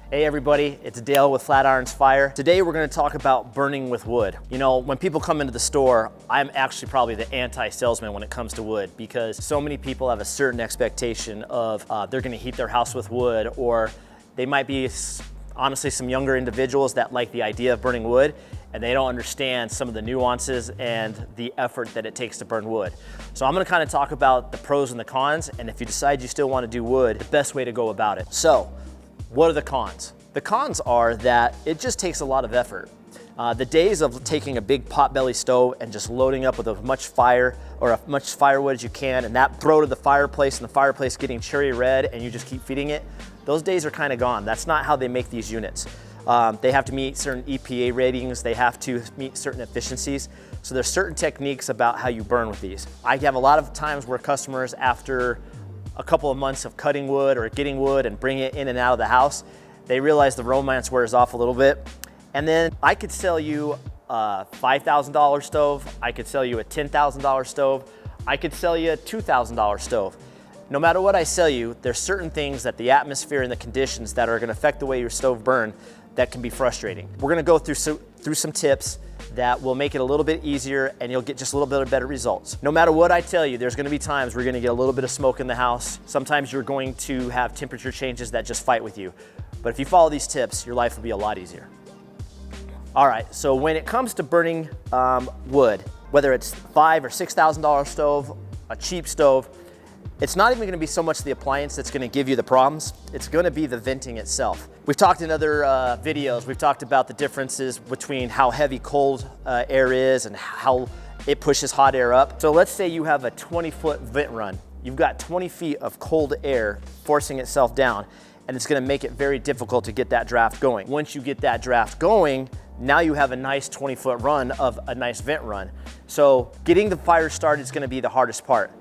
Hey everybody, it's Dale with Flat Irons Fire. Today we're going to talk about burning with wood. You know, when people come into the store, I'm actually probably the anti-salesman when it comes to wood because so many people have a certain expectation of they're going to heat their house with wood, or they might be honestly some younger individuals that like the idea of burning wood and they don't understand some of the nuances and the effort that it takes to burn wood. So I'm going to kind of talk about the pros and the cons, and if you decide you still want to do wood, the best way to go about it. So what are the cons? The cons are that it just takes a lot of effort. The days of taking a big potbelly stove and just loading up with as much fire or as much firewood as you can and that throw to the fireplace and the fireplace getting cherry red and you just keep feeding it, those days are kind of gone. That's not how they make these units. They have to meet certain EPA ratings, they have to meet certain efficiencies. So there's certain techniques about how you burn with these. I have a lot of times where customers, after a couple of months of cutting wood or getting wood and bringing it in and out of the house, they realize the romance wears off a little bit. And then I could sell you a $5,000 stove, I could sell you a $10,000 stove, I could sell you a $2,000 stove. No matter what I sell you, there's certain things that the atmosphere and the conditions that are gonna affect the way your stove burn that can be frustrating. We're gonna go through some tips that will make it a little bit easier and you'll get just a little bit of better results. No matter what I tell you, there's gonna be times where you're gonna get a little bit of smoke in the house. Sometimes you're going to have temperature changes that just fight with you. But if you follow these tips, your life will be a lot easier. All right, so when it comes to burning wood, whether it's $5,000 or $6,000 stove, a cheap stove, it's not even gonna be so much the appliance that's gonna give you the problems, it's gonna be the venting itself. We've talked in other videos, we've talked about the differences between how heavy cold air is and how it pushes hot air up. So let's say you have a 20-foot vent run. You've got 20 feet of cold air forcing itself down, and it's gonna make it very difficult to get that draft going. Once you get that draft going, now you have a nice 20-foot run of a nice vent run. So getting the fire started is gonna be the hardest part.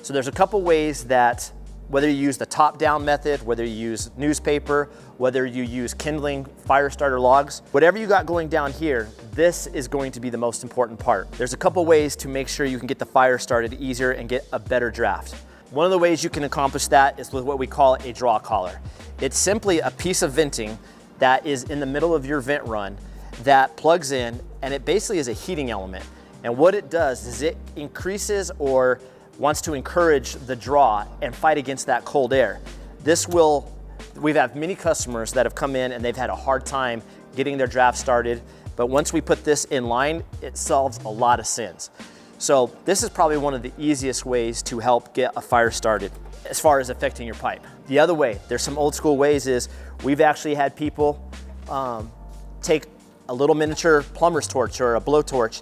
So there's a couple ways that, whether you use the top-down method, whether you use newspaper, whether you use kindling fire starter logs, whatever you got going down here, this is going to be the most important part. There's a couple ways to make sure you can get the fire started easier and get a better draft. One of the ways you can accomplish that is with what we call a draw collar. It's simply a piece of venting that is in the middle of your vent run that plugs in, and it basically is a heating element. And what it does is it increases or wants to encourage the draw and fight against that cold air. We've had many customers that have come in and they've had a hard time getting their draft started, but once we put this in line, it solves a lot of sins. So this is probably one of the easiest ways to help get a fire started as far as affecting your pipe. The other way, there's some old school ways, is we've actually had people take a little miniature plumber's torch or a blowtorch,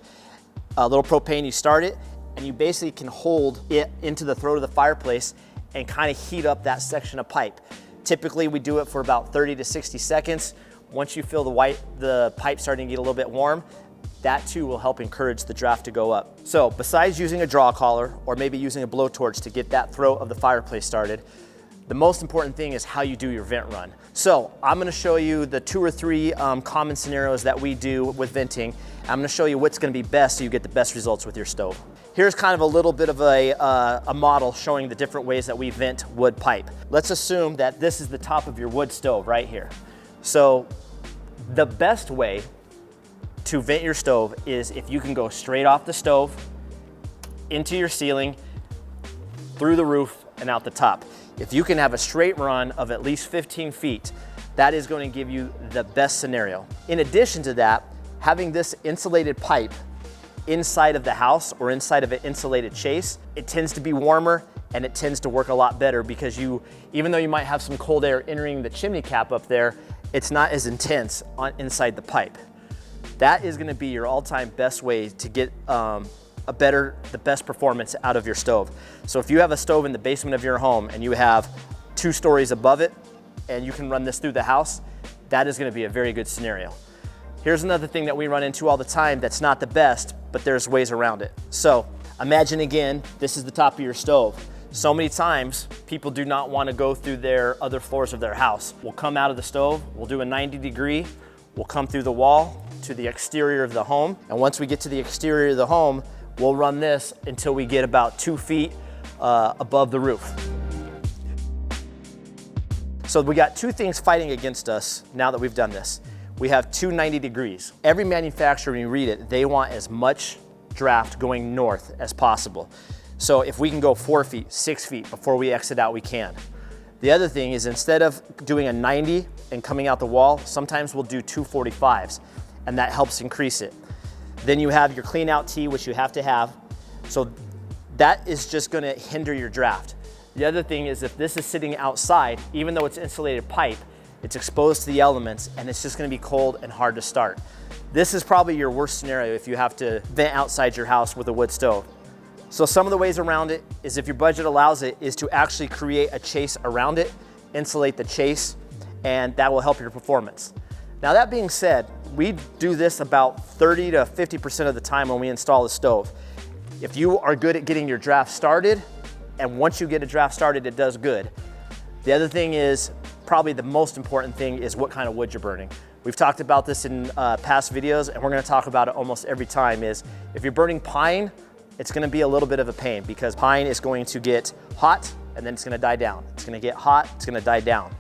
a little propane, you start it, and you basically can hold it into the throat of the fireplace and kind of heat up that section of pipe. Typically we do it for about 30 to 60 seconds. Once you feel the pipe starting to get a little bit warm, that too will help encourage the draft to go up. So besides using a draw collar or maybe using a blowtorch to get that throat of the fireplace started, the most important thing is how you do your vent run. So I'm gonna show you the 2 or 3 common scenarios that we do with venting. I'm gonna show you what's gonna be best so you get the best results with your stove. Here's kind of a little bit of a model showing the different ways that we vent wood pipe. Let's assume that this is the top of your wood stove right here. So the best way to vent your stove is if you can go straight off the stove, into your ceiling, through the roof, and out the top. If you can have a straight run of at least 15 feet, that is going to give you the best scenario. In addition to that, having this insulated pipe inside of the house or inside of an insulated chase, it tends to be warmer and it tends to work a lot better because even though you might have some cold air entering the chimney cap up there, it's not as intense inside the pipe. That is gonna be your all-time best way to get the best performance out of your stove. So if you have a stove in the basement of your home and you have 2 stories above it and you can run this through the house, that is gonna be a very good scenario. Here's another thing that we run into all the time that's not the best, but there's ways around it. So imagine again, this is the top of your stove. So many times people do not want to go through their other floors of their house. We'll come out of the stove, we'll do a 90 degree, we'll come through the wall to the exterior of the home. And once we get to the exterior of the home, we'll run this until we get about 2 feet above the roof. So we got two things fighting against us now that we've done this. We have 290 degrees. Every manufacturer, when you read it, they want as much draft going north as possible. So if we can go 4 feet, 6 feet before we exit out, we can. The other thing is, instead of doing a 90 and coming out the wall, sometimes we'll do 245s, and that helps increase it. Then you have your clean out tee, which you have to have. So that is just gonna hinder your draft. The other thing is, if this is sitting outside, even though it's insulated pipe, it's exposed to the elements and it's just gonna be cold and hard to start. This is probably your worst scenario if you have to vent outside your house with a wood stove. So some of the ways around it is, if your budget allows it, is to actually create a chase around it, insulate the chase, and that will help your performance. Now that being said, we do this about 30 to 50% of the time when we install a stove. If you are good at getting your draft started, and once you get a draft started, it does good. The other thing is, probably the most important thing, is what kind of wood you're burning. We've talked about this in past videos, and we're gonna talk about it almost every time, is if you're burning pine, it's gonna be a little bit of a pain, because pine is going to get hot and then it's gonna die down. It's gonna get hot, it's gonna die down.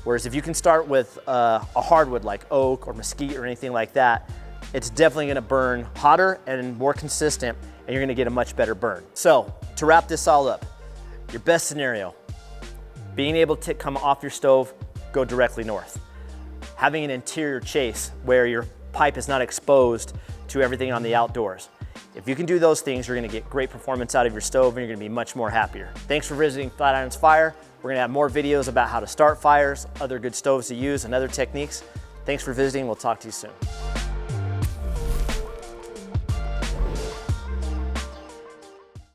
Whereas if you can start with a hardwood like oak or mesquite or anything like that, it's definitely gonna burn hotter and more consistent, and you're gonna get a much better burn. So to wrap this all up, your best scenario, being able to come off your stove, go directly north. Having an interior chase where your pipe is not exposed to everything on the outdoors. If you can do those things, you're gonna get great performance out of your stove, and you're gonna be much more happier. Thanks for visiting Flatirons Fire. We're gonna have more videos about how to start fires, other good stoves to use, and other techniques. Thanks for visiting. We'll talk to you soon.